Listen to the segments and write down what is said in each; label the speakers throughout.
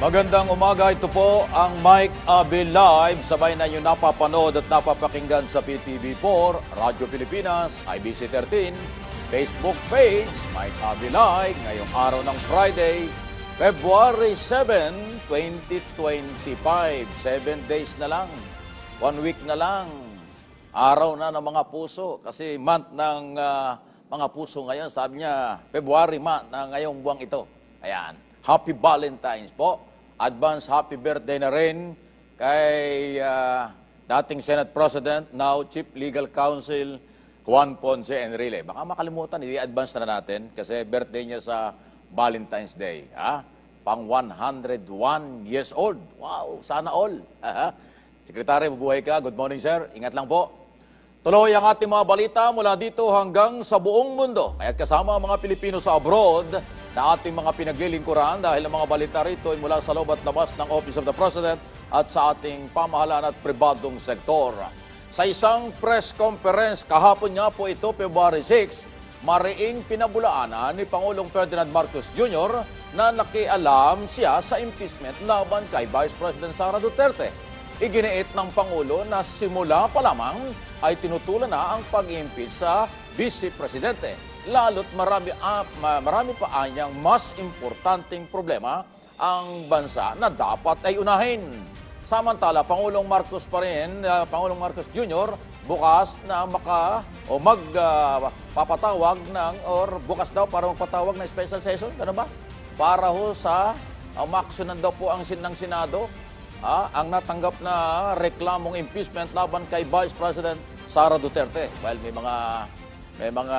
Speaker 1: Magandang umaga, ito po ang Mike Abi Live. Sabay na yung napapanood at napapakinggan sa PTV4, Radyo Pilipinas, IBC 13, Facebook page, Mike Abi Live, ngayong araw ng Friday, February 7, 2025. 7 days na lang, 1 week na lang, araw na ng mga puso. Kasi month ng mga puso ngayon, sabi niya, February month na ngayong buwang ito. Ayan, Happy Valentine's po. Advance happy birthday na rin kay dating Senate President, now Chief Legal Counsel, Juan Ponce Enrile. Baka makalimutan, i-advance na natin kasi birthday niya sa Valentine's Day. Pang 101 years old. Wow, sana all. Sekretary, mabuhay ka. Good morning, sir. Ingat lang po. Tuloy ang ating mga balita mula dito hanggang sa buong mundo. Kaya't kasama ang mga Pilipino sa abroad na ating mga pinaglilingkuran dahil ang mga balita rito ay mula sa loob at labas ng Office of the President at sa ating pamahalaan at pribadong sektor. Sa isang press conference kahapon nga po ito, February 6, mariing pinabulaanan ni Pangulong Ferdinand Marcos Jr. na nakialam siya sa impeachment laban kay Vice President Sara Duterte. Iginiit ng Pangulo na simula pa lamang ay tinutulan na ang pag-impeach sa Vice Presidente. Lalo't marami pa anyang mas importanteng problema ang bansa na dapat ay unahin. Samantala, Pangulong Marcos pa rin, Pangulong Marcos Jr., bukas na magpapatawag bukas daw para magpatawag ng special session, gano'n ba? Para ho sa umaksyonan daw po ang ng Senado ang natanggap na reklamong impeachment laban kay Vice President Sara Duterte. Well, may mga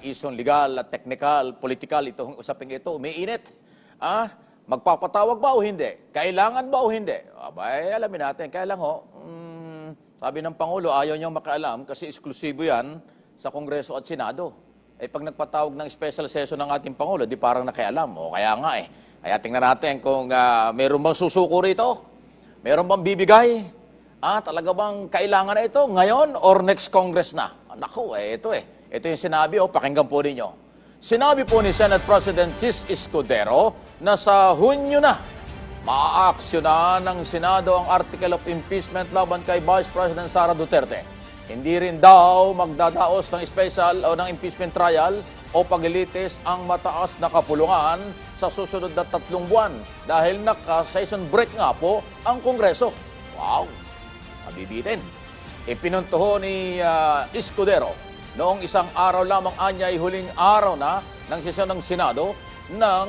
Speaker 1: isyong legal at technical, political itong usaping ito, umiinit. Magpapatawag ba o hindi? Kailangan ba o hindi? Abay, alamin natin. Kaya lang sabi ng Pangulo, ayaw niyang makialam kasi eksklusibo yan sa Kongreso at Senado. Pag nagpatawag ng special session ng ating Pangulo, di parang nakialam. O kaya nga Kaya tingnan natin kung meron bang susuko rito. Meron bang bibigay? Talaga bang kailangan na ito ngayon or next Congress na? Naku, ito yung sinabi, pakinggan po ninyo. Sinabi po ni Senate President Chis Escudero na sa Hunyo na maaaksyonan ng Senado ang Article of Impeachment laban kay Vice President Sara Duterte. Hindi rin daw magdadaos ng special o ng impeachment trial o paglilitis ang mataas na kapulungan sa susunod na 3 buwan dahil naka-session break nga po ang Kongreso. Wow! Mabibitin. Ipinuntuho ni Escudero noong isang araw lamang anyay huling araw na ng sesyon ng Senado ng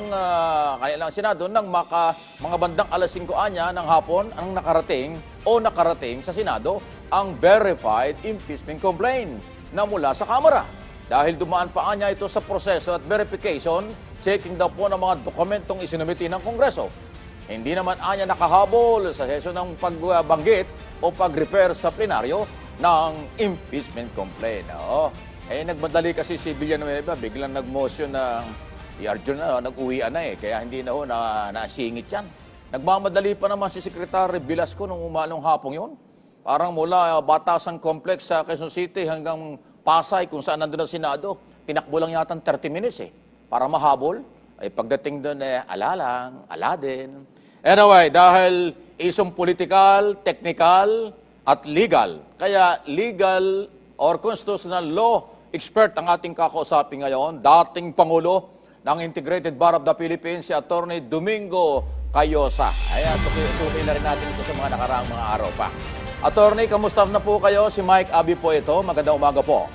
Speaker 1: kanilang Senado ng mga bandang alas 5 anya ng hapon ang nakarating sa Senado ang verified impeachment complaint na mula sa Kamara. Dahil dumaan pa anya ito sa proseso at verification, checking daw po ng mga dokumentong isinumiti ng Kongreso. Hindi naman anya nakahabol sa sesyon ng pagbanggit o pag-refer sa plenaryo ng impeachment complaint. Nagmadali kasi si Villanueva, biglang nag-motion ng i-adjourn na, nag-uwian na kaya hindi na nasingit yan. Nagmamadali pa naman si Secretary Velasco nung umalong hapong yun. Parang mula Batasan Complex sa Quezon City hanggang Pasay kung saan nandun ang Senado, tinakbo lang yata 30 minutes para mahabol. Pagdating doon ala din. Anyway, dahil isong political, technical, at legal. Kaya legal or constitutional law expert ang ating kakausapin ngayon, dating Pangulo ng Integrated Bar of the Philippines, si Attorney Domingo Cayosa. Ayan, susukin na rin natin ito sa mga nakaraang mga araw pa. Attorney, kamusta na po kayo? Si Mike Abi po ito. Magandang umaga po.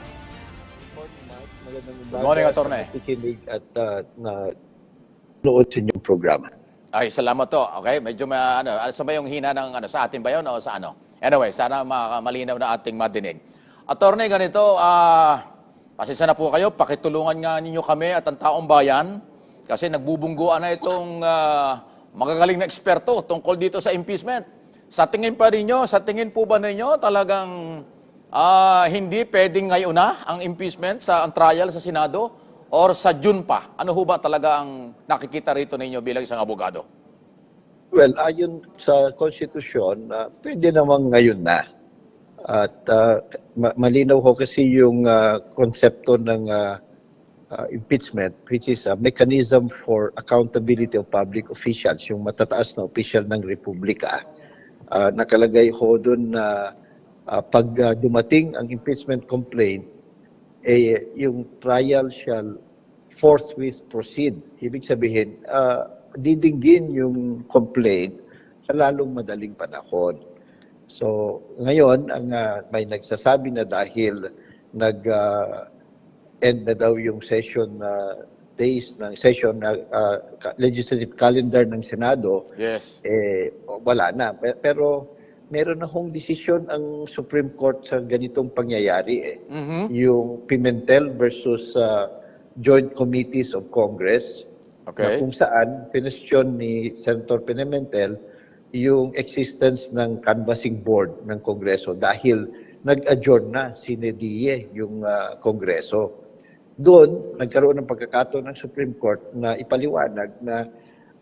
Speaker 2: Morning, Mike. Magandang umaga.
Speaker 1: Good morning, Attorney.
Speaker 2: Sa nakikinig at nood sa inyong programa.
Speaker 1: Ay, salamat to. Okay, medyo sa ba yung hina ng sa atin ba yun o sa ano? Anyway, sana malinaw na ating madinig. Attorney, ganito, pasensya na po kayo, pakitulungan nga ninyo kami at ang taong bayan kasi nagbubungguan na itong magagaling na eksperto tungkol dito sa impeachment. Sa tingin po ba ninyo talagang hindi pwedeng ngayon na ang impeachment ang trial sa Senado or sa June pa? Ano ho ba talaga ang nakikita rito ninyo bilang isang abogado?
Speaker 2: Well, ayon sa konstitusyon, pwede namang ngayon na. At malinaw ho kasi yung konsepto ng impeachment, which is a mechanism for accountability of public officials, yung matataas na official ng Republika. Nakalagay ho doon na pag dumating ang impeachment complaint, yung trial shall forthwith proceed. Ibig sabihin, didinggin yung complaint sa lalong madaling panahon. So, ngayon, may nagsasabi na dahil end na daw yung session days ng session na legislative calendar ng Senado,
Speaker 1: Yes.
Speaker 2: wala na. Pero meron na hong desisyon ang Supreme Court sa ganitong pangyayari. Yung Pimentel versus Joint Committees of Congress, na
Speaker 1: Okay.
Speaker 2: kung saan pinestyon ni Senator Pimentel yung existence ng canvassing board ng Kongreso dahil nag-adjourn na sine die yung Kongreso. Doon, nagkaroon ng pagkakataon ng Supreme Court na ipaliwanag na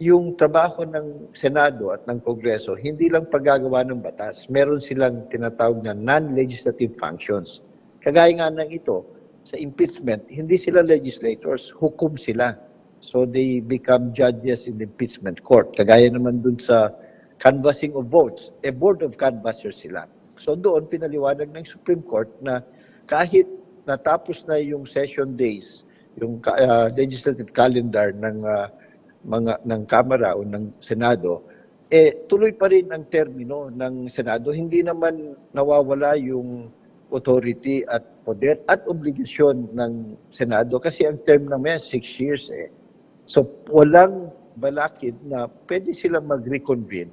Speaker 2: yung trabaho ng Senado at ng Kongreso, hindi lang paggagawa ng batas. Meron silang tinatawag na non-legislative functions. Kagaya nga ng ito, sa impeachment, hindi sila legislators, hukom sila. So they become judges in the impeachment court. Kagaya naman dun sa canvassing of votes, board of canvassers sila. So doon, pinaliwanag ng Supreme Court na kahit natapos na yung session days, yung legislative calendar ng Kamara o ng Senado, tuloy pa rin ang termino ng Senado. Hindi naman nawawala yung authority at poder at obligasyon ng Senado kasi ang term naman 6 years. So walang balakid na pwede silang mag-reconvene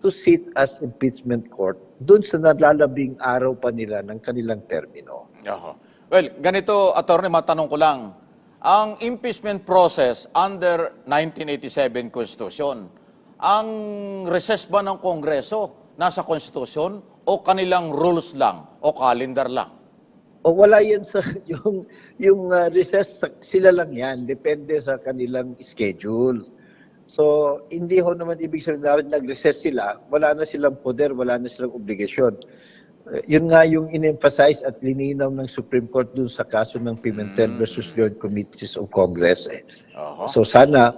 Speaker 2: to sit as impeachment court dun sa nalalabing araw pa nila ng kanilang termino.
Speaker 1: Well, ganito, Attorney, matanong ko lang. Ang impeachment process under 1987 Constitution, ang recess ba ng Kongreso nasa Constitution o kanilang rules lang o calendar lang?
Speaker 2: O wala yan sa yung recess, sila lang yan. Depende sa kanilang schedule. So, hindi ho naman ibig sabihin dapat nag-recess sila, wala na silang poder, wala na silang obligasyon. Yun nga yung in-emphasize at lininaw ng Supreme Court dun sa kaso ng Pimentel versus Joint Committees of Congress. So sana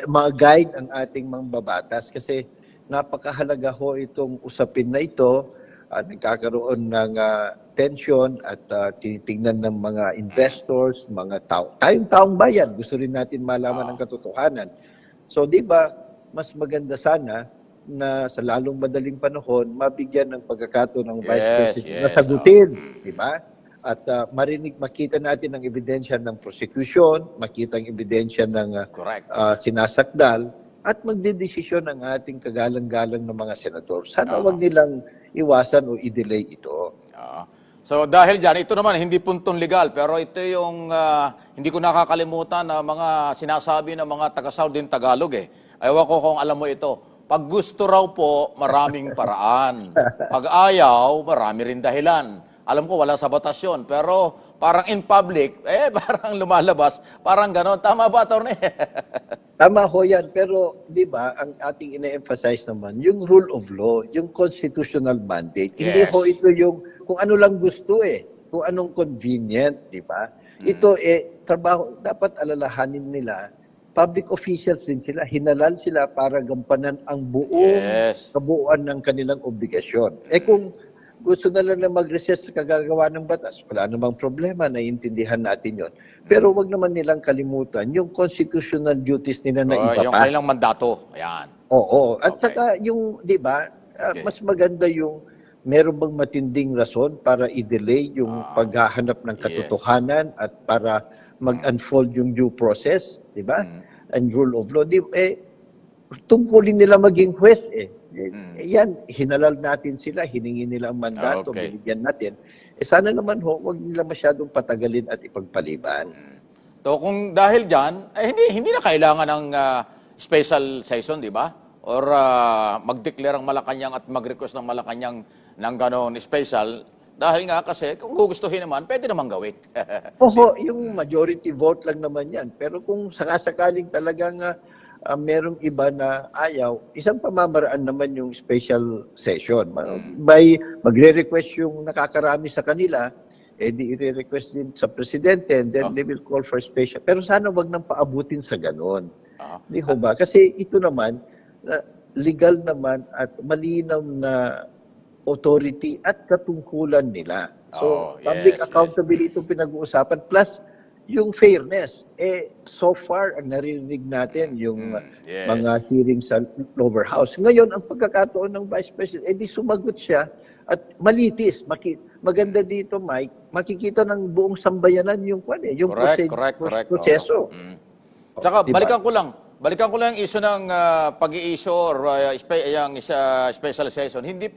Speaker 2: ma-guide ang ating mambabatas kasi napakahalaga ho itong usapin na ito. Nagkakaroon ng tension at tinitingnan ng mga investors, mga tao. Tayong taong bayan, gusto rin natin malaman ang katotohanan. So di ba, mas maganda sana na sa lalong madaling panahon, mabigyan ng pagkakataon ng Vice President na sagutin, di ba? At makita natin ang ebidensya ng prosecution, makita ang ebidensya ng sinasakdal, at magdedesisyon ang ating kagalang-galang ng mga senador. Sana wag nilang iwasan o i-delay ito.
Speaker 1: So dahil dyan, ito naman hindi puntong legal, pero ito yung hindi ko nakakalimutan na mga sinasabi ng mga taga-Southern Tagalog Ewan ko kung alam mo ito. Pag gusto raw po, maraming paraan. Pag ayaw, marami rin dahilan. Alam ko, wala sa batas yun. Pero parang in public, parang lumalabas. Parang ganon. Tama ba, Atty.?
Speaker 2: Tama ho yan. Pero, di ba, ang ating ina-emphasize naman, yung rule of law, yung constitutional mandate.
Speaker 1: Yes.
Speaker 2: Hindi ho ito yung kung ano lang gusto kung anong convenient, di ba? Ito trabaho, dapat alalahanin nila, public officials din sila, hinalal sila para gampanan ang buong kabuuan ng kanilang obligasyon. Kung gusto na lang na mag-recess sa kagagawa ng batas, wala namang problema, naiintindihan natin yon. Pero wag naman nilang kalimutan yung constitutional duties nila na iba
Speaker 1: yung
Speaker 2: pa.
Speaker 1: kanilang mandato. Ayan.
Speaker 2: Oo. At saka yung, di ba, mas maganda yung meron bang matinding rason para i-delay yung paghahanap ng katotohanan at para mag-unfold yung due process, di ba? And rule of law. Tungkulin nila maging juez Yan, hinalal natin sila, hiningi nila ang mandato, binigyan natin. Sana naman wag nila masyadong patagalin at ipagpaliban.
Speaker 1: So kung dahil dyan, hindi na kailangan ng special session, di ba? Or mag-declare ang Malacanang at mag-request ng Malacanang ng ganon special. Dahil nga kasi, kung gugustuhin naman, pwede naman gawin.
Speaker 2: Yung majority vote lang naman yan. Pero kung sakasakaling talagang merong iba na ayaw, isang pamamaraan naman yung special session. By magre-request yung nakakarami sa kanila, eh di i-request din sa presidente and then they will call for special. Pero sana wag nang paabutin sa ganon. Di ho ba? Kasi ito naman, legal naman at malinaw na authority at katungkulan nila. So, public accountability itong pinag-uusapan plus yung fairness. Eh, so far, ang narinig natin yung mga hearing sa lower house. Ngayon, ang pagkakataon ng Vice President, eh di sumagot siya at malitis. Maganda dito, Mike, makikita ng buong sambayanan yung yung proseso.
Speaker 1: Tsaka,
Speaker 2: Diba?
Speaker 1: balikan ko lang yung issue ng pag-i-issue or yung special session. Hindi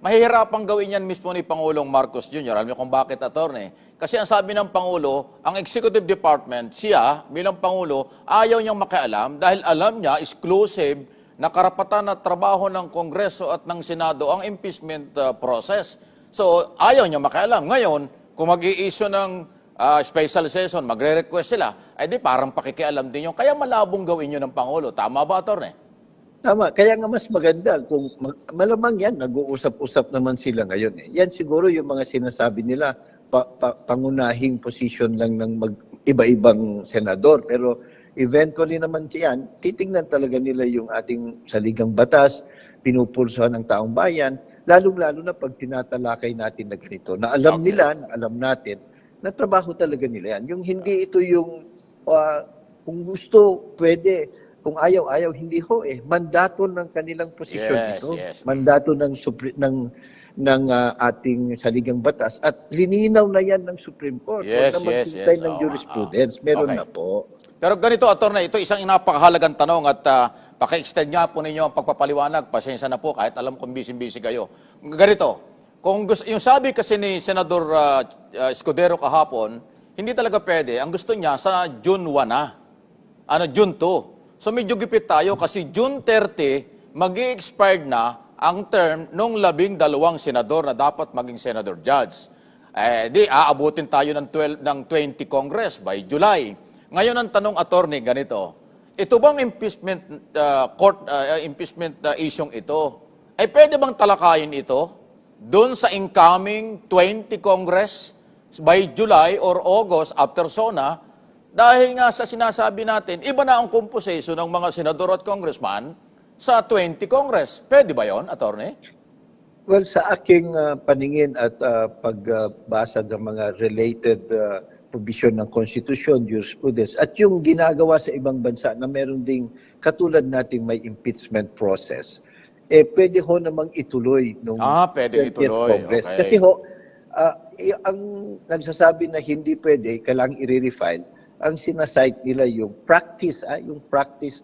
Speaker 1: mahihirapang gawin yan mismo ni Pangulong Marcos Jr. Alam niyo kung bakit, attorney? Kasi ang sabi ng Pangulo, ang Executive Department, siya bilang Pangulo, ayaw niyang makialam dahil alam niya, exclusive na karapatan at trabaho ng Kongreso at ng Senado ang impeachment process. So, ayaw niya makialam. Ngayon, kung mag-i-issue ng special session, magre-request sila, eh di parang pakikialam din yun. Kaya malabong gawin yun ng Pangulo. Tama ba, attorney?
Speaker 2: Tama. Kaya nga mas maganda kung malamang yan, nag-uusap-usap naman sila ngayon. Yan siguro yung mga sinasabi nila, pangunahing position lang ng iba-ibang senador. Pero eventually naman yan, titingnan talaga nila yung ating saligang batas, pinupulsuhan ng taong bayan, lalong-lalo na pag tinatalakay natin na ganito, na alam nila, na alam natin, na trabaho talaga nila yan. Yung hindi ito yung, kung gusto, pwede, kung ayaw, hindi ho eh. Mandato ng kanilang posisyon ito. Mandato ng ating saligang batas. At lininaw na yan ng Supreme Court. Huwag na maghintay ng jurisprudence. Meron na po.
Speaker 1: Pero ganito, attorney, ito isang napakahalagang tanong at paki-extend nga po ninyo ang pagpapaliwanag. Pasensya na po kahit alam kong busy-busy kayo. Ganito, kung gusto, yung sabi kasi ni Senador Escudero kahapon, hindi talaga pwede. Ang gusto niya sa June 1 na. June 2. So medyo gipit tayo kasi June 30, mag-i-expired na ang term nung 12 senador na dapat maging senador judge. Di aabutin tayo ng 20 Congress by July. Ngayon ang tanong, attorney, ganito. Ito bang impeachment issue ito? Ay pwede bang talakayin ito doon sa incoming 20 Congress by July or August after SONA? Dahil nga sa sinasabi natin, iba na ang composition ng mga senador at congressman sa 20 Congress. Pwede ba yon, attorney?
Speaker 2: Well, sa aking paningin at pagbasa ng mga related provision ng Constitution, jurisprudence, at yung ginagawa sa ibang bansa na meron ding katulad nating may impeachment process, pwede ho namang ituloy nung 20th Congress.
Speaker 1: Okay.
Speaker 2: Kasi ho, ang nagsasabi na hindi pwede, kailangang i-refile, ang sinasite nila yung practice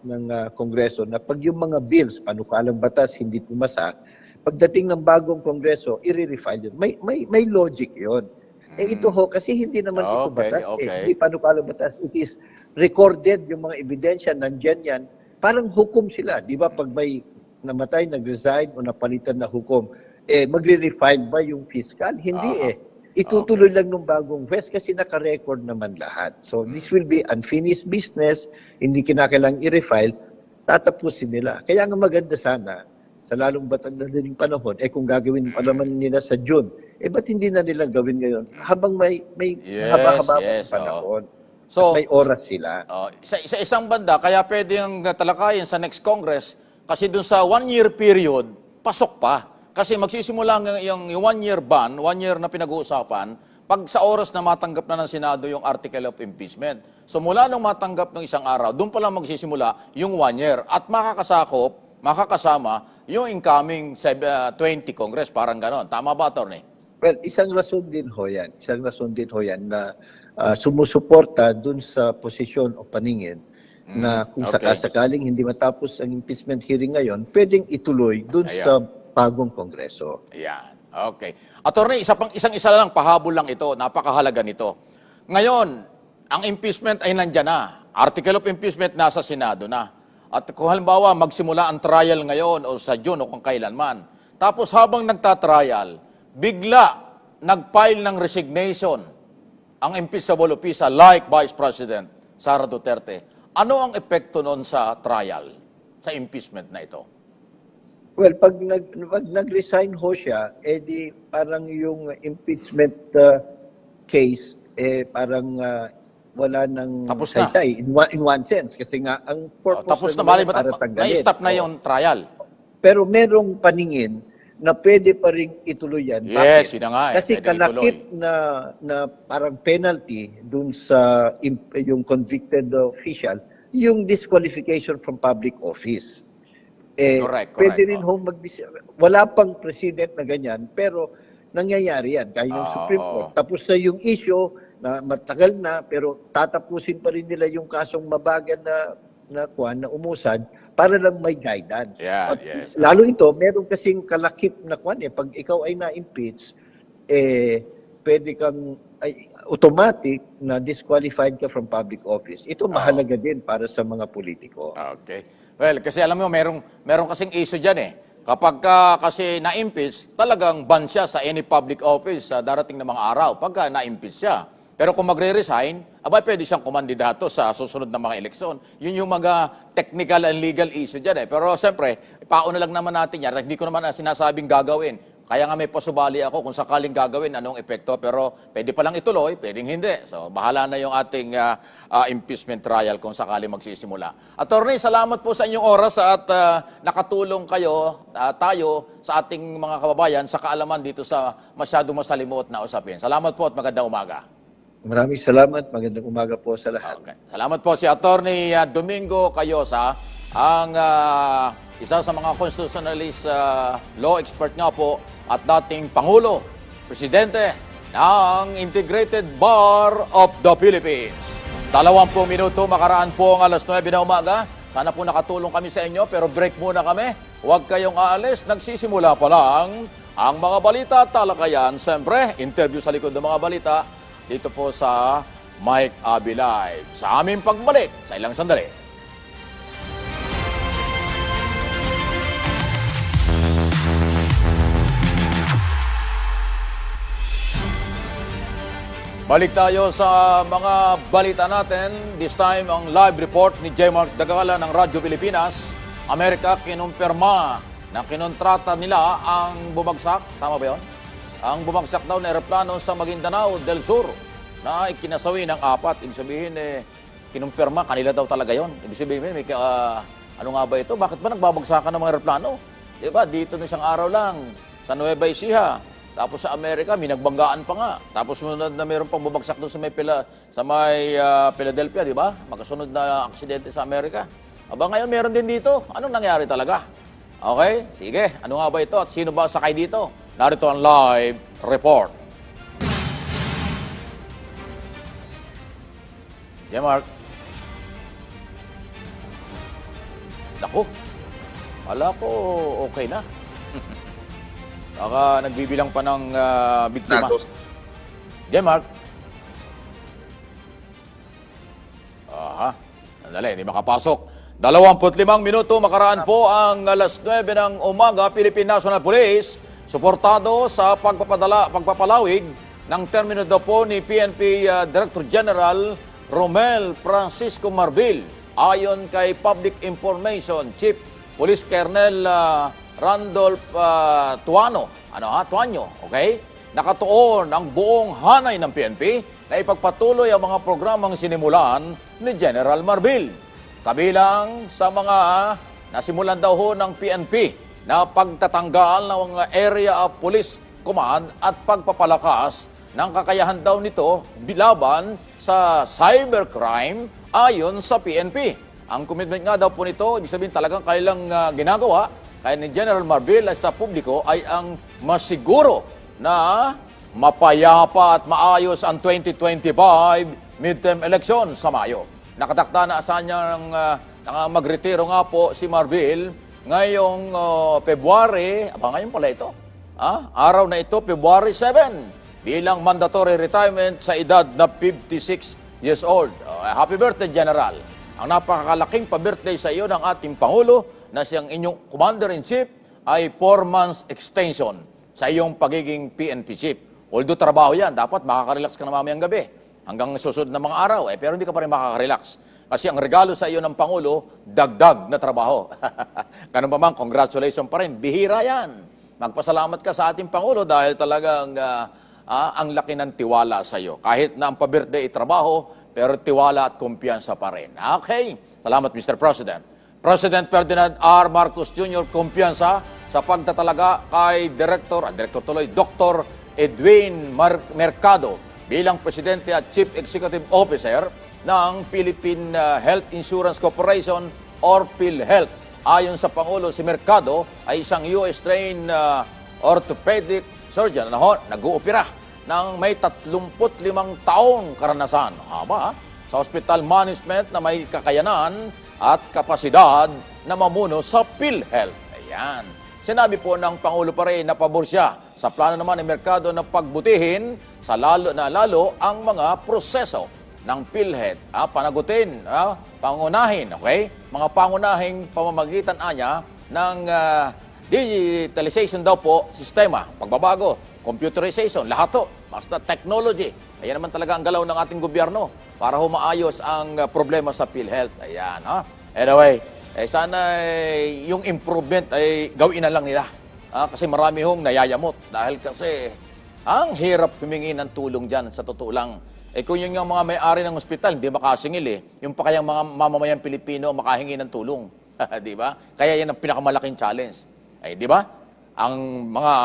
Speaker 2: ng Kongreso na pag yung mga bills, panukalang batas, hindi pumasa, pagdating ng bagong Kongreso, i-refile yun. May logic yun. Ito ho, kasi hindi naman ito batas. Hindi panukalang batas. It is recorded, yung mga ebidensya, nandyan yan. Parang hukom sila. Di ba pag may namatay, nag-resign o napalitan na hukom, magre-refile ba yung fiscal? Hindi Itutuloy lang ng bagong West kasi naka-record naman lahat. So this will be unfinished business, hindi kinakailangang i-refile, tatapusin nila. Kaya nga maganda sana, sa lalong batang panahon, kung gagawin pa naman nila sa June, ba't hindi na nila gawin ngayon? Habang may haba-haba panahon. So, may oras sila.
Speaker 1: Sa isang banda, kaya pwedeng talakayin sa next Congress, kasi dun sa 1-year period, pasok pa. Kasi magsisimula yung 1-year ban, 1 year na pinag-uusapan, pag sa oras na matanggap na ng Senado yung article of impeachment. So mula nung matanggap ng isang araw, doon pa lang magsisimula yung 1 year. At makakasama yung incoming 20 Congress, parang ganon. Tama ba, attorney?
Speaker 2: Well, isang rason din ho yan na sumusuporta dun sa posisyon o paningin na kung sakasakaling hindi matapos ang impeachment hearing ngayon, pwedeng ituloy dun sa bagong Kongreso.
Speaker 1: Ayan. Okay. Attorney, isang-isa lang, pahabol lang ito. Napakahalaga nito. Ngayon, ang impeachment ay nandyan na. Article of impeachment nasa Senado na. At kung halimbawa, magsimula ang trial ngayon o sa June o kung kailanman. Tapos habang nagtatrial, bigla nag-file ng resignation ang impeachable official like Vice President Sara Duterte. Ano ang epekto noon sa trial, sa impeachment na ito?
Speaker 2: Well, pag nag-resign ho siya, di parang yung impeachment case, parang wala nang
Speaker 1: Tapos na.
Speaker 2: saysay in one sense. Kasi nga, ang purpose
Speaker 1: Tapos na,
Speaker 2: nila
Speaker 1: bali,
Speaker 2: para tanggalin.
Speaker 1: na-stop na yung trial.
Speaker 2: Pero merong paningin na pwede pa rin ituloy yan.
Speaker 1: Yes,
Speaker 2: Bakit?
Speaker 1: yun na nga eh.
Speaker 2: Kasi
Speaker 1: Pwedeng
Speaker 2: kalakip na parang penalty dun sa yung convicted official, yung disqualification from public office.
Speaker 1: Correct.
Speaker 2: Pwede rin wala pang president na ganyan, pero nangyayari yan. Kaya yung Supreme Court, tapos na yung issue na matagal na, pero tatapusin pa rin nila yung kasong mabagal na umusad para lang may guidance.
Speaker 1: Yeah,
Speaker 2: At
Speaker 1: yes.
Speaker 2: lalo ito, meron kasing kalakip na pag ikaw ay na-impeach, pwede kang automatic na disqualified ka from public office. Ito mahalaga din para sa mga politiko.
Speaker 1: Okay. Well, kasi alam mo, meron kasing issue dyan eh. Kapag kasi na-impeach, talagang ban siya sa any public office sa darating na mga araw pagka na-impeach siya. Pero kung magre-resign, pwede siyang kumandidato sa susunod na mga eleksyon. Yun yung mga technical and legal issue dyan eh. Pero siyempre, pauna lang naman natin yan. Hindi ko naman sinasabing gagawin. Kaya nga may pasubali ako kung sakaling gagawin, anong epekto. Pero pwede palang ituloy, pwedeng hindi. So bahala na yung ating impeachment trial kung sakaling magsisimula. Attorney, salamat po sa inyong oras at nakatulong tayo sa ating mga kababayan sa kaalaman dito sa masyadong masalimuot na usapin. Salamat po at magandang umaga.
Speaker 2: Maraming salamat. Magandang umaga po sa lahat.
Speaker 1: Okay. Salamat po si Attorney Domingo Cayosa, ang isa sa mga constitutionalist law expert nga po at dating Pangulo, Presidente ng Integrated Bar of the Philippines. 20 minuto makaraan po ang alas 9 na umaga. Sana po nakatulong kami sa inyo, pero break muna kami. Huwag kayong aalis, nagsisimula pa lang ang mga balita at talakayan. Siyempre, interview sa likod ng mga balita dito po sa Mike Abi Live. Sa aming pagbalik sa ilang sandali. Balik tayo sa mga balita natin. This time, ang live report ni J. Mark Dagala ng Radyo Pilipinas. Amerika kinumpirma na kinontrata nila ang bumagsak. Tama ba yun? Ang bumagsak daw na eroplano sa Maguindanao del Sur na ikinasawi ng 4. Ibig sabihin, kinumpirma, kanila daw talaga yon. Ibig sabihin, ano nga ba ito? Bakit ba nagbabagsakan ng mga eroplano? Diba, dito na isang araw lang, sa Nueva Ecija. Tapos sa Amerika, may nagbanggaan pa nga. Tapos sunod na mayroon pang bumagsak doon sa may Philadelphia, di ba? Magkasunod na aksidente sa Amerika. Ngayon meron din dito. Anong nangyari talaga? Okay, sige. Ano nga ba ito at sino ba sakay dito? Narito ang live report. Yeah, Mark. Naku, wala ko okay na. Baka nagbibilang pa ng biktima. Yeah, Mark. Aha, sandali, hindi makapasok. 25 minuto makaraan po ang alas 9 ng umaga. Philippine National Police suportado sa pagpapalawig ng termino daw po ni PNP Director General Romel Francisco Marbil. Ayon kay Public Information Chief Police Colonel Randolph Tuanyo, okay? Nakatuon ang buong hanay ng PNP na ipagpatuloy ang mga programang sinimulan ni General Marbil. Kabilang sa mga nasimulan daw ho ng PNP na pagtatanggal ng mga Area of Police Command at pagpapalakas ng kakayahan daw nito bilaban sa cybercrime ayon sa PNP. Ang commitment nga daw po nito, ibig sabihin talagang kailang ginagawa kaya ni General Marbil at sa publiko ay ang masiguro na mapayapa at maayos ang 2025 midterm election sa Mayo. Nakatakda na asahan niyang magretiro nga po si Marbil ngayong February, ngayon pala ito, araw na ito, February 7, bilang mandatory retirement sa edad na 56 years old. Happy birthday, General. Ang napakalaking pa-birthday sa iyo ng ating Pangulo na siyang inyong Commander-in-Chief ay 4 months extension sa iyong pagiging PNP Chief. Although trabaho yan, dapat makaka-relax ka na mamayang gabi hanggang susunod na mga araw, pero hindi ka pa rin makaka-relax. Kasi ang regalo sa iyo ng Pangulo, dagdag na trabaho. Ganun pa man, congratulations pa rin. Bihira yan. Magpasalamat ka sa ating Pangulo dahil talagang ang laki ng tiwala sa iyo. Kahit na ang pa-birthday ay trabaho, pero tiwala at kumpiyansa pa rin. Okay? Salamat, Mr. President. President Ferdinand R. Marcos Jr. kumpiyansa sa pagtatalaga kay Dr. Edwin Mercado bilang Presidente at Chief Executive Officer ng Philippine Health Insurance Corporation or PhilHealth. Ayon sa Pangulo, si Mercado ay isang US-trained orthopedic surgeon na nag-uopera ng may 35 taong karanasan. Haba, sa hospital management na may kakayanan at kapasidad na mamuno sa PhilHealth. Ayan. Sinabi po ng Pangulo pa rin na pabor siya sa plano naman ng Mercado na pagbutihin sa lalo ang mga proseso ng PhilHealth. Panagutin, pangunahin, okay? Mga pangunahing pamamagitan anya ng digitalization daw po, sistema, pagbabago, computerization, lahat to, basta technology. Ayan naman talaga ang galaw ng ating gobyerno para humaayos ang problema sa PhilHealth. Ayan, Anyway, sana yung improvement ay gawin na lang nila. Kasi marami hong nayayamot dahil kasi ang hirap humingi ng tulong dyan sa totoo lang. Kung yun yung mga may-ari ng ospital, hindi makasingil yung pa kayang mga mamamayang Pilipino makahingi ng tulong. Di ba? Kaya yan ang pinakamalaking challenge. Di ba? Ang mga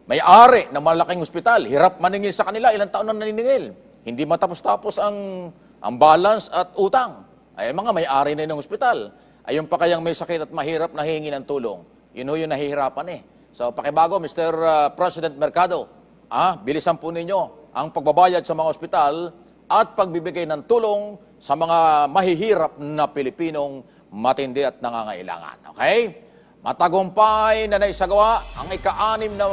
Speaker 1: may-ari ng malaking ospital, hirap maningil sa kanila, ilang taon na naniningil. Hindi matapos-tapos ang balance at utang. Mga may-ari na ng ospital. Ayun pa kayang may sakit at mahirap na hihingi ng tulong. Yun yung nahihirapan So, pakibago, Mr. President Mercado, bilisan po ninyo ang pagbabayad sa mga ospital at pagbibigay ng tulong sa mga mahihirap na Pilipinong matindi at nangangailangan. Okay? Matagumpay na naisagawa ang ika-6 na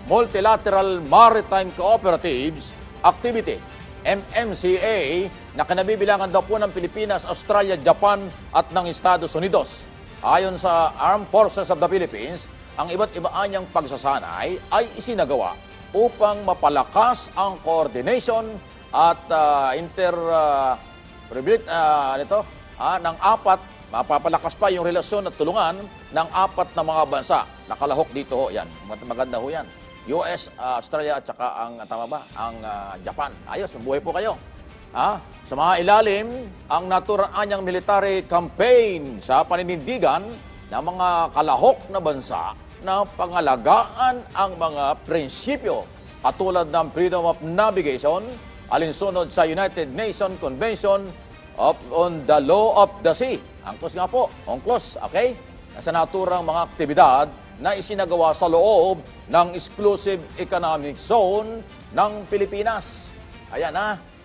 Speaker 1: Multilateral Maritime Cooperatives Activity, MMCA, na kinabibilangan daw po ng Pilipinas, Australia, Japan at ng Estados Unidos. Ayon sa Armed Forces of the Philippines, ang iba't ibang pagsasanay ay isinagawa upang mapalakas ang coordination at ng apat, mapapalakas pa yung relasyon at tulungan ng 4 na mga bansa. Nakalahok dito yan. Maganda ho yan. US, Australia at saka ang Japan. Ayos, mabuhay po kayo. Sa mga ilalim, ang naturaan military campaign sa paninindigan ng mga kalahok na bansa na pangalagaan ang mga prinsipyo katulad ng freedom of navigation, alinsunod sa United Nations Convention on the Law of the Sea. UNCLOS nga po, UNCLOS, okay? Sa naturang mga aktibidad na isinagawa sa loob ng Exclusive Economic Zone ng Pilipinas. Ayan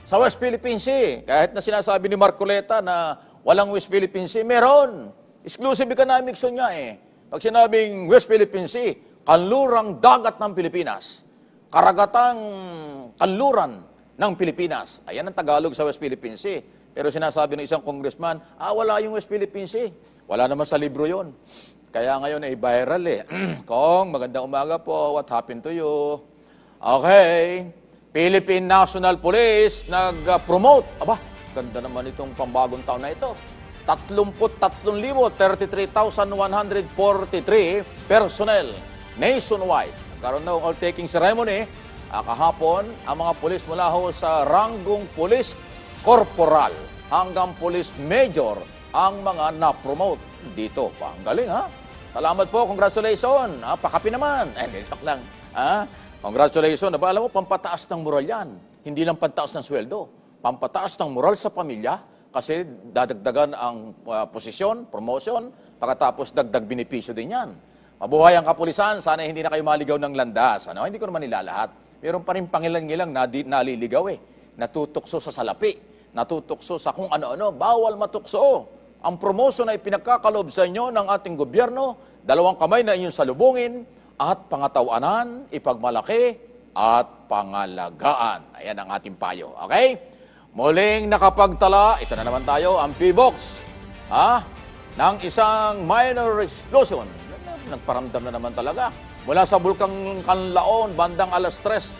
Speaker 1: sa West Philippine Sea, kahit na sinasabi ni Marcoleta na walang West Philippine Sea, meron. Exclusive Economic Zone nga Pag sinabing West Philippine Sea, kanlurang dagat ng Pilipinas, karagatang kanluran ng Pilipinas. Ayan ang Tagalog sa West Philippine Sea. Pero sinasabi ng isang congressman, wala yung West Philippine Sea. Wala naman sa libro yon. Kaya ngayon ay viral Kong, magandang umaga po. What happened to you? Okay. Philippine National Police nag-promote. Ganda naman itong pambagong taon na ito. 33,143 personnel nationwide. Nagkaroon na ng all-taking ceremony. Kahapon, ang mga pulis mula sa ranggong police corporal hanggang police major ang mga na-promote dito. Ang galing, Salamat po, congratulations. Pakapi naman. Joke lang. Congratulations. Alam mo, pampataas ng moral yan. Hindi lang pantaas ng sweldo. Pampataas ng moral sa pamilya kasi dadagdagan ang posisyon, promotion, pagkatapos dagdag benepisyo din yan. Mabuhay ang kapulisan. Sana hindi na kayo maligaw ng landas. Hindi ko naman nilalahat. Meron pa rin pangilang-ilang naliligaw Natutukso sa salapi. Natutukso sa kung ano-ano. Bawal matukso. Ang promotion ay pinagkakalob sa inyo ng ating gobyerno. 2 kamay na inyong salubungin at pangatawanan, ipagmalaki at pangalagaan. Ayan ang ating payo. Okay? Muling nakapagtala, ito na naman tayo, ang P-Box. Ng isang minor explosion. Nagparamdam na naman talaga. Mula sa Bulkang Kanlaon, bandang alas 3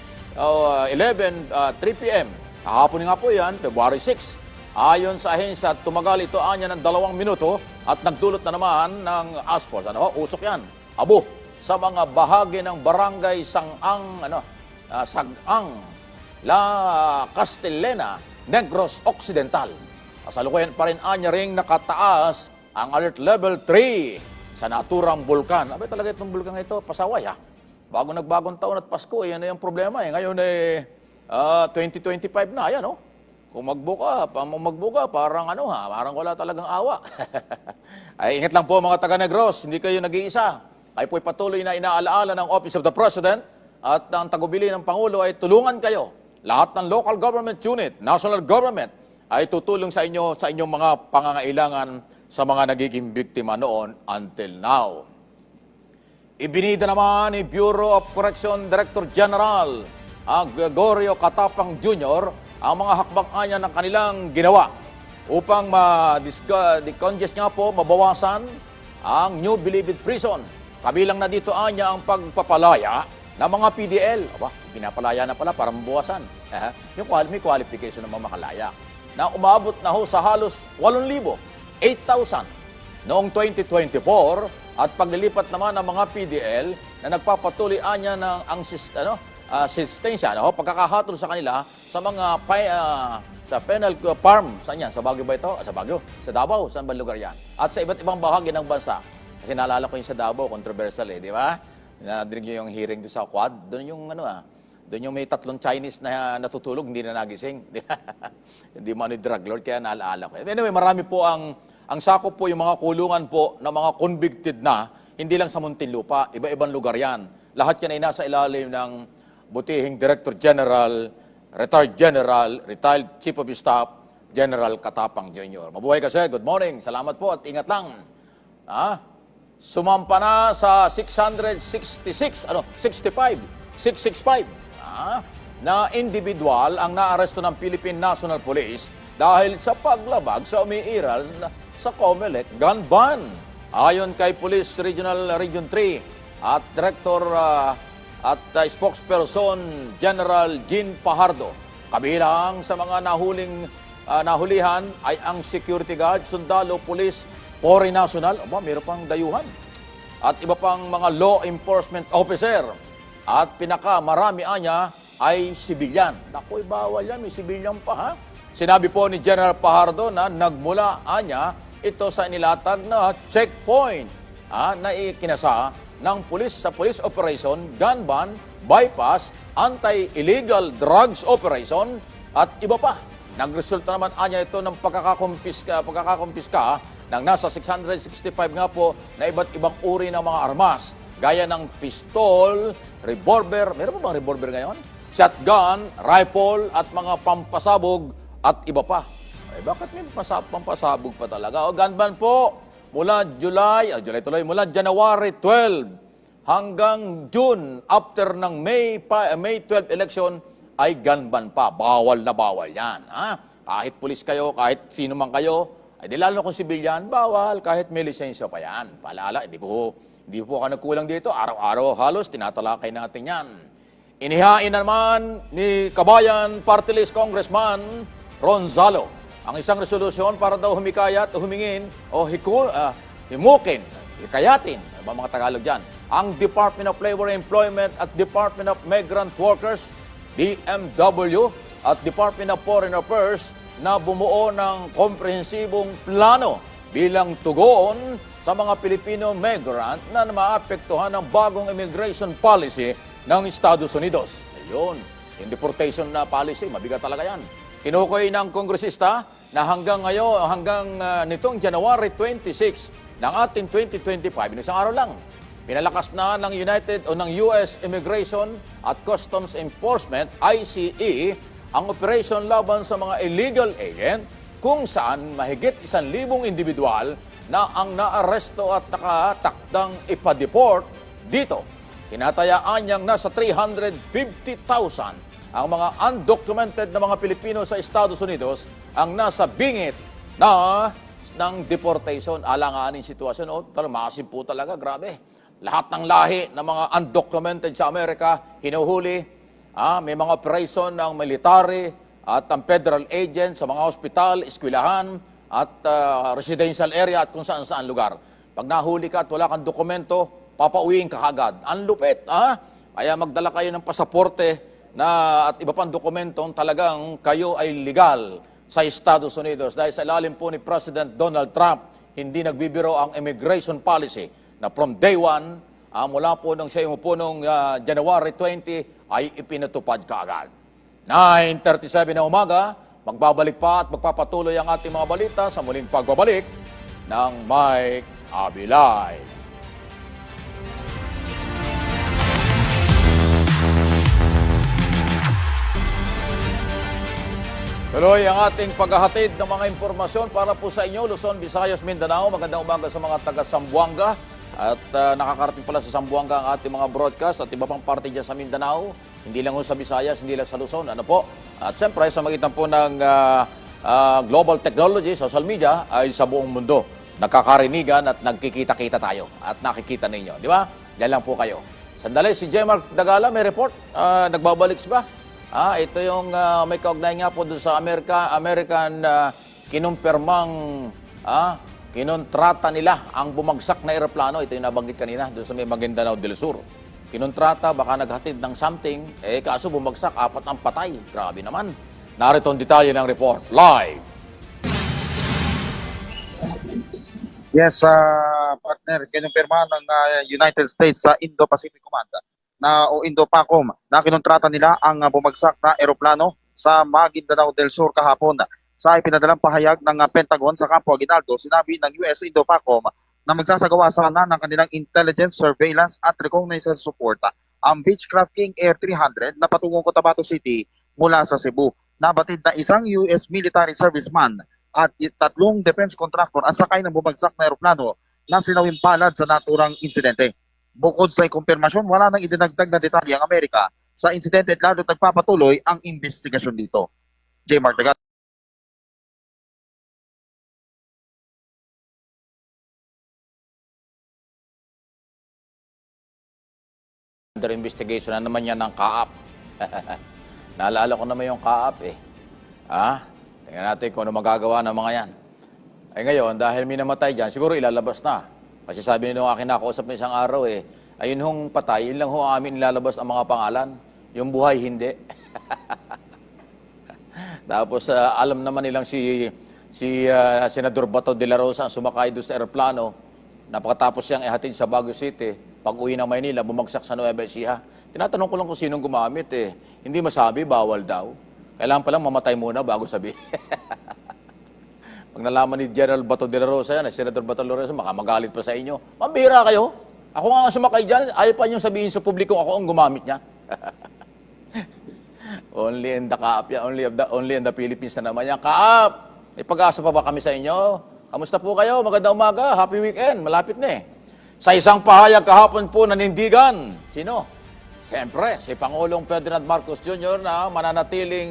Speaker 1: p.m. Kahapon nga po yan, February 6. Ayon sa ahensya, tumagal ito ng 2 minuto at nagdulot na naman ng asphalt. Usok yan. Abo sa mga bahagi ng barangay Sagang, La Castellana, Negros Occidental. Kasalukuyan pa rin anya ring nakataas ang alert level 3 sa naturang bulkan. Abay talaga itong bulkan ito, pasaway ha. Bago nagbagong taon at Pasko, yan na yung problema. Ngayon 2025 na, ayan oh. Kung magbuka, parang parang wala talagang awa. Ay, ingat lang po mga taga-Negros, hindi kayo nag-iisa. Kayo po'y patuloy na inaalaala ng Office of the President at ang tagubili ng Pangulo ay tulungan kayo. Lahat ng local government unit, national government, ay tutulong sa inyo sa inyong mga pangangailangan sa mga nagiging biktima noon until now. Ibinida naman ni Bureau of Correction Director General Gregorio Catapang Jr. ang mga hakbang-anya ng kanilang ginawa upang ma-decongest nga po, mabawasan ang New Bilibid Prison. Kabilang na dito anya ang pagpapalaya ng mga PDL. Aba, pinapalaya na pala para mabawasan. May qualification ng mga makalaya na umabot na ho sa halos 8,000, 8,000 noong 2024 at paglilipat naman ng mga PDL na nagpapatuloy anya ng assistensya, pagkakahatol sa kanila sa mga sa penal farm. Saan yan? Sa Baguio ba ito? Sa Baguio? Sa Davao? Saan ba lugar yan? At sa iba't ibang bahagi ng bansa. Kasi naalala ko yung sa Davao, controversial di ba? Nadinig nyo yung hearing doon sa Quad. Doon yung doon yung may 3 Chinese na natutulog, hindi na nagising. Hindi mo drug lord, kaya naalala ko. Anyway, marami po ang sakop po yung mga kulungan po ng mga convicted na, hindi lang sa Muntinlupa, iba-ibang lugar yan. Lahat yan ay nasa ilalim ng butihing Director General, Retired Chief of Staff, General Catapang Jr. Mabuhay kasi, good morning, salamat po at ingat lang. Sumampa na sa 665 na individual ang naaresto ng Philippine National Police dahil sa paglabag sa umiiral sa COMELEC gun ban. Ayon kay Police Region 3 at Director at spokesperson General Jean Pajardo, kabilang sa mga nahulihan ay ang security guard, sundalo, police, foreign national, meron pang dayuhan, at iba pang mga law enforcement officer. At pinakamarami anya ay sibilyan. Nakoy, bawal yan, may sibilyan pa ha. Sinabi po ni General Pajardo na nagmula anya ito sa inilatag na checkpoint na ikinasa ng pulis sa police operation, gun ban, bypass, anti-illegal drugs operation at iba pa. Nagresulta naman anya ito ng pagkakakumpiska ng nasa 665 nga po na iba't ibang uri ng mga armas. Gaya ng pistol, revolver, meron pa bang revolver ngayon? Shotgun, rifle at mga pampasabog at iba pa. Bakit may pampasabog pa talaga? Gun ban po mula mula January 12 hanggang June after ng May 12 election ay gun ban pa. Bawal na bawal yan. Kahit pulis kayo, kahit sino man kayo, ay di lalo kung sibilyan, bawal. Kahit may lisensya pa yan. Paalala, hindi po ka nagkulang dito. Araw-araw halos, tinatalakay natin yan. Inihain naman ni Kabayan Party List Congressman Ronzalo ang isang resolusyon para daw humikayat o humingin o himukin, hikayatin, mga Tagalog dyan, ang Department of Labor and Employment at Department of Migrant Workers, DMW, at Department of Foreign Affairs na bumuo ng komprehensibong plano bilang tugon sa mga Pilipino migrant na maapektuhan ng bagong immigration policy ng Estados Unidos. Ayun, yung deportation na policy, mabigat talaga yan. Kinukoy ng kongresista na hanggang nitong January 26 ng ating 2025, isang araw lang, pinalakas na ng US Immigration at Customs Enforcement, ICE, ang operation laban sa mga illegal alien kung saan mahigit 1,000 individual na ang naaresto at nakatakdang ipa-deport dito. Tinatayaan niyang nasa 350,000 ang mga undocumented na mga Pilipino sa Estados Unidos ang nasa bingit ng deportation. Alanganin sitwasyon. Massive po talaga, grabe. Lahat ng lahi ng mga undocumented sa Amerika, hinuhuli. May mga operation ng military at ang federal agent sa mga hospital, eskwelahan at residential area at kung saan-saan lugar. Pag nahuli ka at wala kang dokumento, papauwiin ka agad. Ang lupit, Kaya magdala kayo ng pasaporte na at iba pang dokumentong talagang kayo ay legal sa Estados Unidos. Dahil sa ilalim po ni President Donald Trump, hindi nagbibiro ang immigration policy na from day one, mula po nung siya umupo nung January 20, ay ipinatupad kaagad. 9:37 na umaga, magbabalik pa at magpapatuloy ang ating mga balita sa muling pagbabalik ng Mike Abilay. Tuloy ang ating paghahatid ng mga impormasyon para po sa inyo, Luzon, Visayas, Mindanao. Magandang umaga sa mga taga Zamboanga. At nakakarating pala sa Zamboanga ang ating mga broadcast at iba pang parte dyan sa Mindanao. Hindi lang sa Visayas, hindi lang sa Luzon. Ano po? At siyempre, sa magitan po ng global technology, social media, ay sa buong mundo. Nagkakarinigan at nagkikita-kita tayo. At nakikita ninyo. Di ba? Yan lang po kayo. Sandali, si J. Mark Dagala may report. Nagbabalik ba? Ito yung may kaugnay nga po doon sa American kinumpirmang kinontrata nila ang bumagsak na eroplano. Ito yung nabanggit kanina doon sa may Maguindanao del Sur. Kinontrata, baka naghatid ng something, kaso bumagsak, 4 ang patay. Grabe naman. Narito ang detalye ng report. Live!
Speaker 3: Yes, partner, kinumpirma ng United States sa Indo-Pacific Command o Indo-PACOM na kinontrata nila ang bumagsak na eroplano sa Maguindanao del Sur kahapon. Sa ipinadalang pahayag ng Pentagon sa Campo Aguinaldo, sinabi ng US Indo-PACOM na magsasagawa sana ng kanilang intelligence, surveillance at reconnaissance support ang Beechcraft King Air 300 na patungong Cotabato City mula sa Cebu. Nabatid na isang US military serviceman at 3 defense contractor ang sakay ng bumagsak na eroplano na sinawing palad sa naturang insidente. Bukod sa kumpirmasyon, wala nang idinagdag na detalye ang Amerika sa insidente at lalo nagpapatuloy ang investigasyon dito. J. Mark Dagat.
Speaker 1: Under investigation na naman yan ng Kaap. Naalala ko naman yung Kaap Tingnan natin kung ano magagawa ng mga yan. Ngayon, dahil may namatay dyan, siguro ilalabas na. Kasi sabi nila akin nakausap na isang araw ayun hong patay, yun lang ho amin ilalabas ang mga pangalan. Yung buhay, hindi. Tapos alam naman nilang si Senador Bato de la Rosa ang sumakay doon sa aeroplano. Napakatapos siyang ihatid sa Baguio City. Pag-uwi ng Maynila, bumagsak sa Nueva Ecija. Tinatanong ko lang kung sinong gumamit Hindi masabi, bawal daw. Kailangan palang mamatay muna bago sabi. Pag nalaman ni General Bato de la Rosa yan, Senator Bato de la Rosa, makamagalit pa sa inyo. Mambira kayo. Ako nga sumakay dyan, ayaw pa niyong sabihin sa publiko ako ang gumamit niya. Only in the Kaap yan, only in the Philippines na naman yan. Kaap, may pag-asa pa ba kami sa inyo? Kamusta po kayo? Magandang umaga, happy weekend, malapit na Sa isang pahayag kahapon po nanindigan, sino? Siyempre, si Pangulong Ferdinand Marcos Jr. na mananatili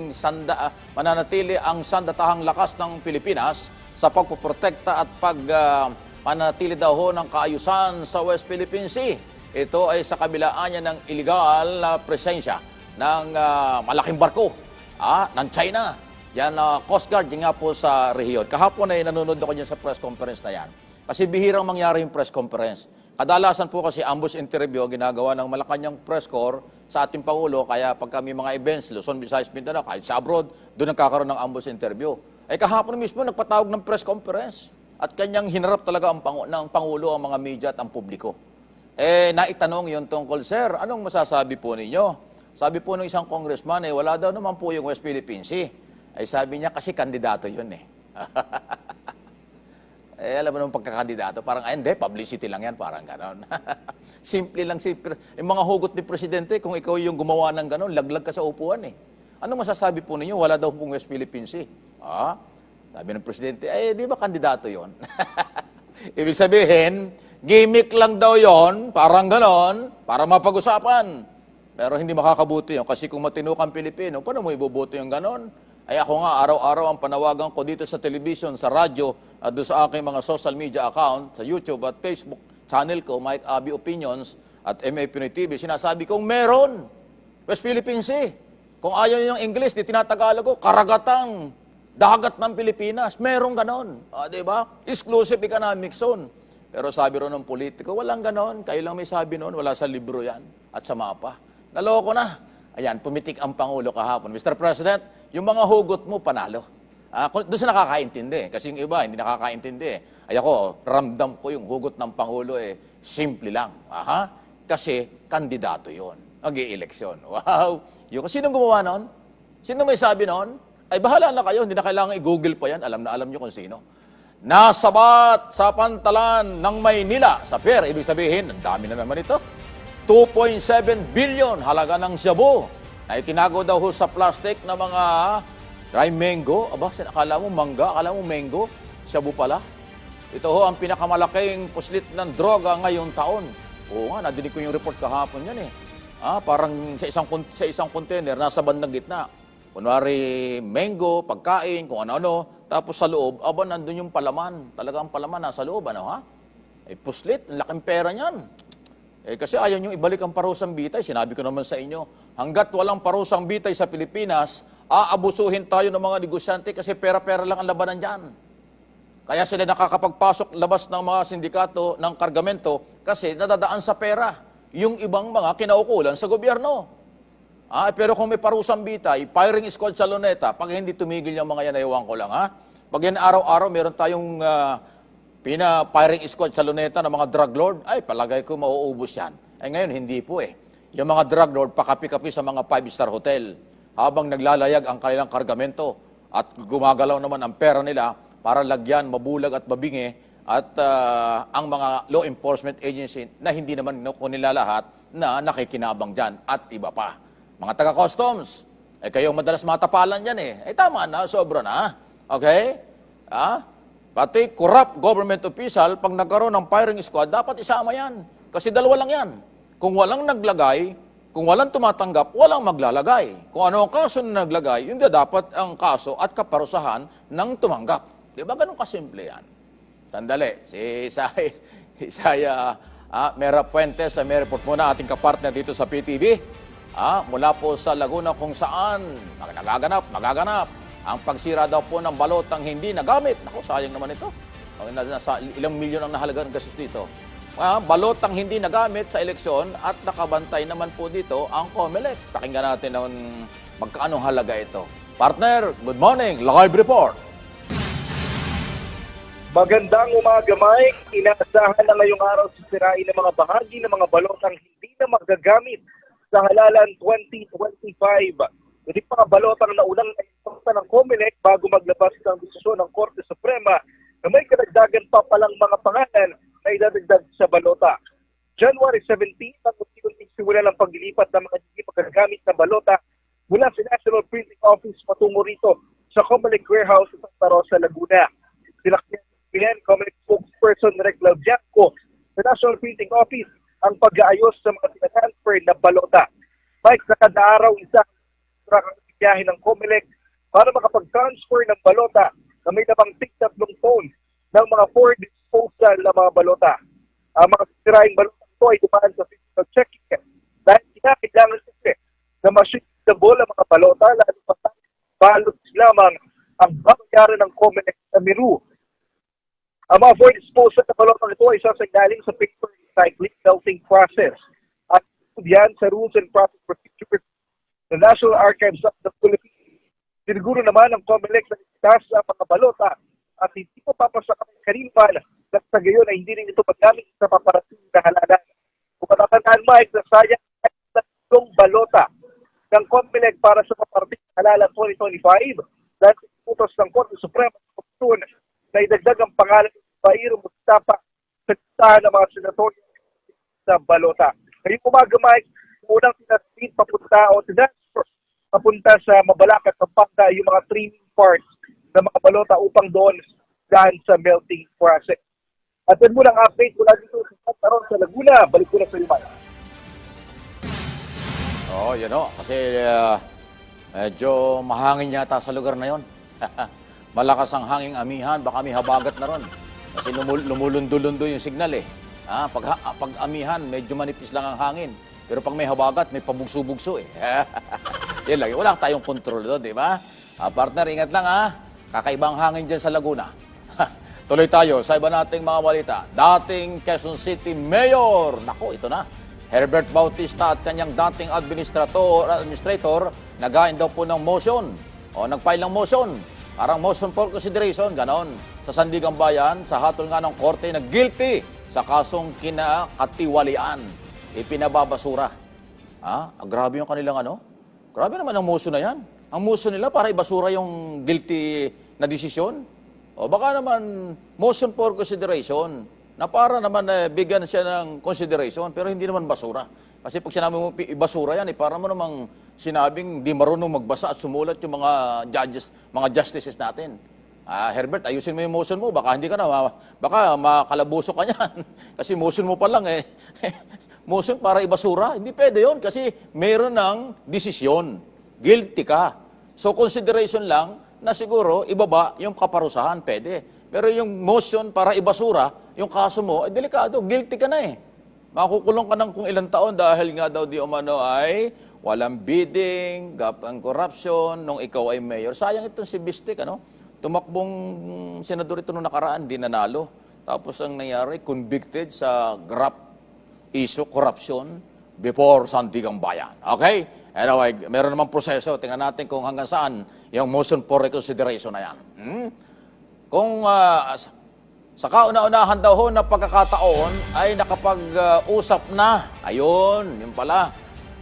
Speaker 1: ang sandatahang lakas ng Pilipinas sa pagpoprotekta at mananatili daw ho ng kaayusan sa West Philippine Sea. Ito ay sa kabilaan niya ng illegal na presensya ng malaking barko ng China. Yan Coast Guard yan nga po sa rehiyon. Kahapon ay nanonood ako dyan sa press conference na yan. Kasi bihirang mangyari yung press conference. Kadalasan po kasi ambush interview ginagawa ng Malacanang Press Corps sa ating Pangulo. Kaya pag kami mga events, Luzon, Visayas, Mindanao, kahit sa abroad, doon nagkakaroon ng ambush interview. Kahapon mismo nagpatawag ng press conference at kanyang hinarap talaga ng Pangulo ang mga media at ang publiko. Naitanong yung tungkol, Sir, anong masasabi po ninyo? Sabi po ng isang congressman, wala daw naman po yung West Philippine Sea. Sabi niya, kasi kandidato yun alam mo naman pagkakandidato, parang, hindi, publicity lang yan, parang gano'n. Simple lang, yung mga hugot ni Presidente, kung ikaw yung gumawa ng gano'n, laglag ka sa upuan Ano masasabi po ninyo? Wala daw pong West Philippine Sea. Sabi ng Presidente, di ba kandidato yon? Ibig sabihin, gimmick lang daw yon, parang gano'n, para mapag-usapan. Pero hindi makakabuti yun, kasi kung matino kang Pilipino, paano mo ibubuti yung gano'n? Ako nga, araw-araw ang panawagan ko dito sa television, sa radyo, at doon sa aking mga social media account, sa YouTube at Facebook channel ko, Mike Abi Opinions at MA Pinoy TV, sinasabi kong meron. West Philippine Sea. Kung ayaw nyo ng English, di tinatagalog ko, karagatang dagat ng Pilipinas. Merong ganon. Diba? Exclusive economic zone. Pero sabi ron ng politiko, walang ganon. Kayo lang may sabi noon, wala sa libro yan at sa mapa. Naloko na. Ayan, pumitik ang Pangulo kahapon. Mr. President, yung mga hugot mo, panalo. Doon sa nakakaintindi. Kasi yung iba, hindi nakakaintindi. Ay ako, ramdam ko yung hugot ng Pangulo, simple lang. Kasi kandidato yon, mag-i-eleksyon. Wow! Yung, sino gumawa noon? Sino may sabi noon? Ay bahala na kayo, hindi na kailangan i-google pa yan. Alam na alam nyo kung sino. Nasabat sa pantalan ng Maynila sa PER. Ibig sabihin, ang dami na naman ito. 2.7 billion halaga ng shabu na itinago daw ho sa plastic na mga dry mango. Aba, akala mo mangga, akala mo mango, shabu pala. Ito ho ang pinakamalaking puslit ng droga ngayong taon. Oo nga, nadinig ko yung report kahapon yan parang sa isang container, nasa bandang gitna. Kunwari, mango, pagkain, kung ano-ano. Tapos sa loob, nandun yung palaman. Talagang palaman nasa loob, puslit, ang laking pera niyan. Kasi ayaw nyo ibalik ang parusang bitay. Sinabi ko naman sa inyo, hanggat walang parusang bitay sa Pilipinas, aabusuhin tayo ng mga negosyante kasi pera-pera lang ang labanan dyan. Kaya sila nakakapagpasok labas ng mga sindikato ng kargamento kasi nadadaan sa pera yung ibang mga kinaukulan sa gobyerno. Pero kung may parusang bitay, firing squad sa Luneta, pag hindi tumigil yung mga yan, ewan ko lang. Pag yan araw-araw, meron tayong firing squad sa Luneta ng mga drug lord, ay palagay ko mauubos yan. Ngayon, hindi po Yung mga drug lord, pakapi-kapi sa mga 5-star hotel habang naglalayag ang kanilang kargamento at gumagalaw naman ang pera nila para lagyan, mabulag at mabingi at ang mga law enforcement agency na hindi naman nila lahat na nakikinabang dyan at iba pa. Mga taga-customs, kayong madalas matapalan yan tama na, sobra na. Okay? Pati corrupt government official, pag nagkaroon ng firing squad, dapat isama yan. Kasi dalawa lang yan. Kung walang naglagay, kung walang tumatanggap, walang maglalagay. Kung ano ang kaso na naglagay, yun dapat ang kaso at kaparusahan ng tumanggap. Di ba ganun kasimple yan? Sandali, si Isaya Mera Puentes, may report muna ating kapartner dito sa PTV. Mula po sa Laguna kung saan magaganap ang pagsira daw po ng balotang hindi nagamit. Naku, sayang naman ito. Nasa ilang milyon ang nahalaga ng gastos dito. Balotang hindi nagamit sa eleksyon at nakabantay naman po dito ang COMELEC. Pakinggan natin magkaanong halaga ito. Partner, good morning. Live report.
Speaker 4: Magandang umaga, Mike. Inaasahan na ngayong araw sisirain ng mga bahagi ng mga balotang hindi na magagamit sa halalan 2025. Hindi mga balotang naunang naipakta ng COMELEC bago maglabas ng desisyon ng Korte Suprema na may kadagdagan pa palang mga pangalan na idadagdag sa balota. January 17, ang unti-unting simula ng paglilipat ng mga hindi magagamit na balota mula sa National Printing Office patungo rito sa COMELEC Warehouse sa Santa Rosa, Laguna. Sinakyan COMELEC spokesperson Reg Laudianco sa National Printing Office ang pag-aayos sa mga tinatransfer na balota. Mike, sa kada araw isa ang biyahe ng COMELEC para makapag-transfer ng balota na may namang 3 phone ng mga for disposal na mga balota. Ang mga sisiraing balota ito ay dumaan sa physical checking dahil kinakailangan kasi na ma-shippable ang mga balota lalo pa balot lamang ang babayaran ng COMELEC sa Miru. Ang mga for disposal na balota ito ay sasagdaling sa paper recycling melting process at yan sa rules and process procedures the National Archives of the Philippines. Siniguro naman ang COMELEC na itas ang mga balota at hindi po papasakan ng karimpan at sa gayon ay hindi rin ito magamit sa paparating na halalan. Kung matatandaan, Mike, na sayang ay tatlong balota ng COMELEC para sa paparating na halalan 2025 dahil sa utos ng Korte Suprema na idagdag ang pangalan ng Bairo Mustafa sa listahan ng mga senatorya sa balota. Ngayong umaga, Mike, unang tinatid papunta sa Mabalacat, Pampanga, yung mga trimming parts ng mga balota upang doon daan sa melting process. At yan muna ang update mula dito sa Santa Rosa, Laguna. Balik ko na sa Mike.
Speaker 1: Yun kasi medyo mahangin yata sa lugar na yon. Malakas ang hanging amihan, baka may habagat na ron. Kasi lumulundo-lundo yung signal Pag amihan, medyo manipis lang ang hangin. Pero pag may habagat, may pabugso-bugso Yan lang, wala tayong kontrol doon, di ba? Partner, ingat lang Kakaibang hangin dyan sa Laguna. Tuloy tayo sa iba nating mga balita. Dating Quezon City Mayor, nako, ito na. Herbert Bautista at kanyang dating administrator, nagain daw po ng motion o nag-file ng motion. Parang motion for consideration, ganon. Sa Sandigang Bayan, sa hatol nga ng korte na guilty sa kasong kinakatiwalian. Ipinababasura. Grabe yung kanilang ano? Grabe naman ang motion na yan. Ang motion nila para ibasura yung guilty na desisyon. O baka naman motion for consideration na para naman bigyan siya ng consideration pero hindi naman basura. Kasi pag sinabi mo ibasura yan, para mo namang sinabing di marunong magbasa at sumulat yung mga judges, mga justices natin. Herbert, ayusin mo yung motion mo, baka hindi ka na, baka makalabuso ka niyan. Kasi motion mo pa lang motion para ibasura. Hindi pwede yun kasi mayroon ng desisyon. Guilty ka. So consideration lang na siguro ibaba yung kaparusahan, pwede. Pero yung motion para ibasura, yung kaso mo, delikado, guilty ka na Makukulong ka ng kung ilang taon dahil nga daw di umano ay walang bidding, ang corruption, nung ikaw ay mayor. Sayang itong si Bistek, tumakbong senador ito nung nakaraan, di nanalo. Tapos ang nangyari, convicted sa graft issue, corruption, before Sandigang Bayan. Okay? Anyway, meron namang proseso. Tingnan natin kung hanggang saan yung motion for reconsideration na yan. Kung sa kauna-unahan daw ho na pagkakataon ay nakapag-usap na. Ayun, yun pala.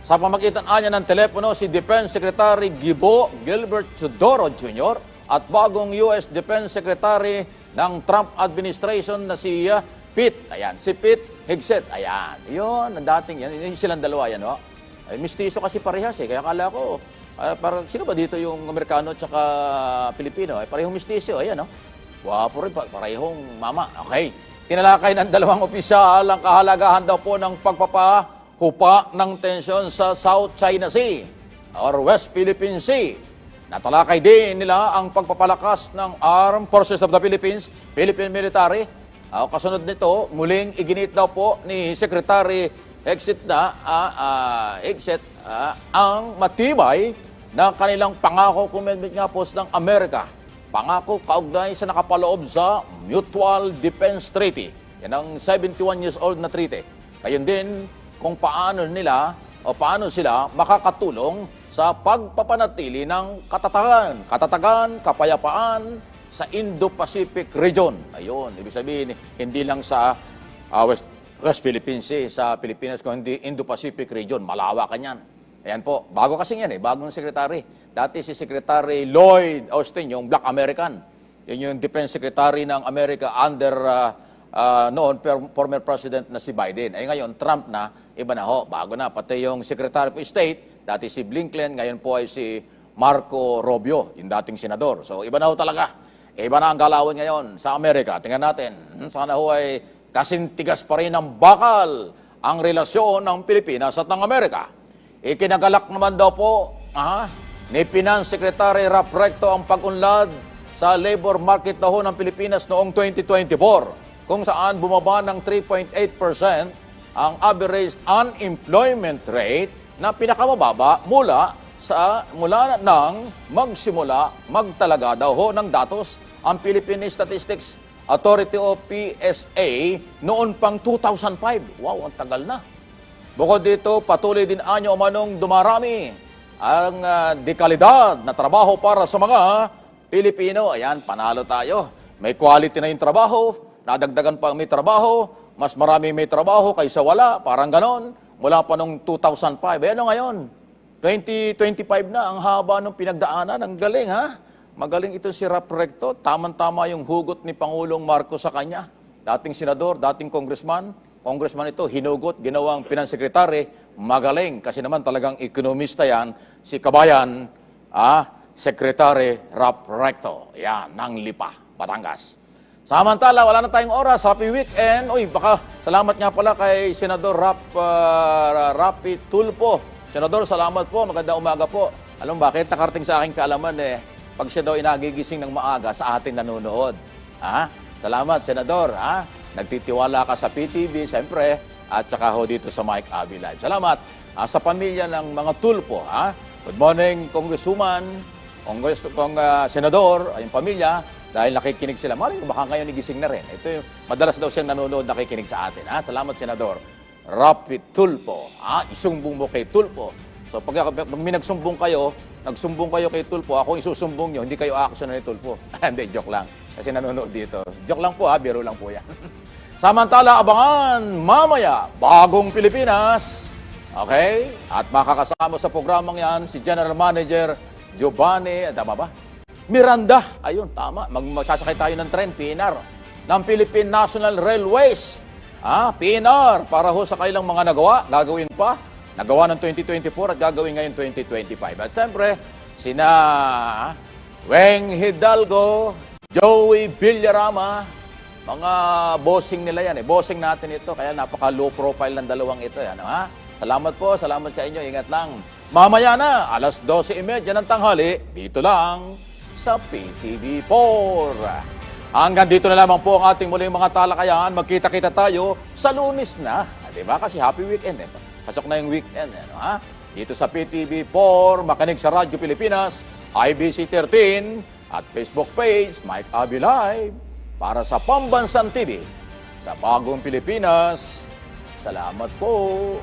Speaker 1: Sa pamagitan niya ng telepono si Defense Secretary Gibo Gilbert Teodoro Jr. at bagong US Defense Secretary ng Trump administration na si Pete. Ayan, si Pete Hegseth. Ayan, yun, ang dating yan. Yun silang dalawa yan, Ay, mistiso kasi parehas kaya akala ko, parang sino ba dito yung Amerikano at saka Pilipino? Ay, parehong mistiso, ayan, Wapo rin, parehong mama. Okay. Tinalakay ng dalawang opisyal ang kahalagahan daw po ng pagpapahupa ng tensyon sa South China Sea or West Philippine Sea. Natalakay din nila ang pagpapalakas ng Armed Forces of the Philippines, Philippine Military. Kasunod nito, muling iginit daw po ni Secretary Hegseth ang matibay na kanilang pangako commitment nga po ng Amerika. Pangako kaugnay sa nakapaloob sa Mutual Defense Treaty. Yan ang 71 years old na treaty. Gayon din kung paano sila makakatulong sa pagpapanatili ng katatagan, kapayapaan sa Indo-Pacific region. Ayun, ibig sabihin, hindi lang sa West Philippine Sea, sa Pilipinas, kundi Indo-Pacific region. Malawakan yan. Ayan po, bago kasi yan bagong sekretary. Dati si Secretary Lloyd Austin, yung Black American. Yun yung Defense Secretary ng Amerika under noon former President na si Biden. Ay ngayon, Trump na, iba na bago na. Pati yung Secretary of State, dati si Blinken, ngayon po ay si Marco Rubio, yung dating senador. So iba na talaga. Iba na ang galawan ngayon sa Amerika. Tingnan natin, sana ay kasintigas pa rin ng bakal ang relasyon ng Pilipinas at ng Amerika. Ikinagalak naman daw po ni Finance Secretary Rap Recto ang pag-unlad sa labor market daw ng Pilipinas noong 2024 kung saan bumaba ng 3.8% ang average unemployment rate na pinakamababa mula nang magtalaga daw ng datos ang Philippine Statistics Authority o PSA noon pang 2005. Wow, ang tagal na. Bukod dito, patuloy din anyo umanong dumarami ang dekalidad na trabaho para sa mga Pilipino. Ayan, panalo tayo. May quality na yung trabaho, nadagdagan pa may trabaho, mas marami may trabaho kaysa wala, parang ganon. Mula pa nung 2005. Ano ngayon? 2025 na, ang haba nung pinagdaanan. Ang galing, Magaling ito si Rap Recto. Tama-tama yung hugot ni Pangulong Marcos sa kanya. Dating senador, dating congressman ito, hinugot, ginawang finance secretary, magaling. Kasi naman talagang ekonomista yan, si Kabayan, Secretary Rap Recto. Yan, ng Lipa, Batangas. Samantala, wala na tayong oras. Happy weekend. Baka salamat nga pala kay Senador Rapi Tulfo. Senador, salamat po. Magandang umaga po. Alam bakit? Nakarating sa aking kaalaman pag siya daw inagigising ng maaga sa ating nanonood. Salamat, Senador. Nagtitiwala ka sa PTV, siyempre, at saka dito sa Mike Abby Live. Salamat sa pamilya ng mga Tulfo. Good morning, Congresswoman, Senador, yung pamilya, dahil nakikinig sila. Maring baka ngayon igising na rin. Ito yung, madalas daw siyang nanonood, nakikinig sa atin. Salamat, Senador. Rapi Tulfo. Isumbong mo kay Tulfo. So pag may nagsumbong kayo kay Tulfo, ako isusumbong nyo, hindi kayo action ni Tulfo. Hindi, joke lang. Kasi nanonood dito. Joke lang po biro lang po yan. Samantala, abangan mamaya, Bagong Pilipinas. Okay? At makakasama sa programang yan si General Manager Giovanni, tama ba? Miranda. Ayun, tama. Magsasakay tayo ng tren, PNR, ng Philippine National Railways. PNR, para ho sa kailang mga gagawin pa. Nagawa ng 2024 at gagawin ngayon 2025. At siyempre, sina Weng Hidalgo, Joey Villarama, mga bossing nila yan. Bossing natin ito, kaya napaka-low profile ng dalawang ito. Yan, Salamat po, salamat sa inyo. Ingat lang. Mamaya na, alas 12:30 ng tanghali, dito lang sa PTV4. Hanggang dito na lamang po ang ating muling mga talakayan. Magkita-kita tayo sa Lunes na. Diba? Kasi happy weekend. Pasok na yung weekend. Dito sa PTV4, makinig sa Radyo Pilipinas, IBC 13, at Facebook page, Mike Abby Live. Para sa Pambansang TV, sa Bagong Pilipinas. Salamat po.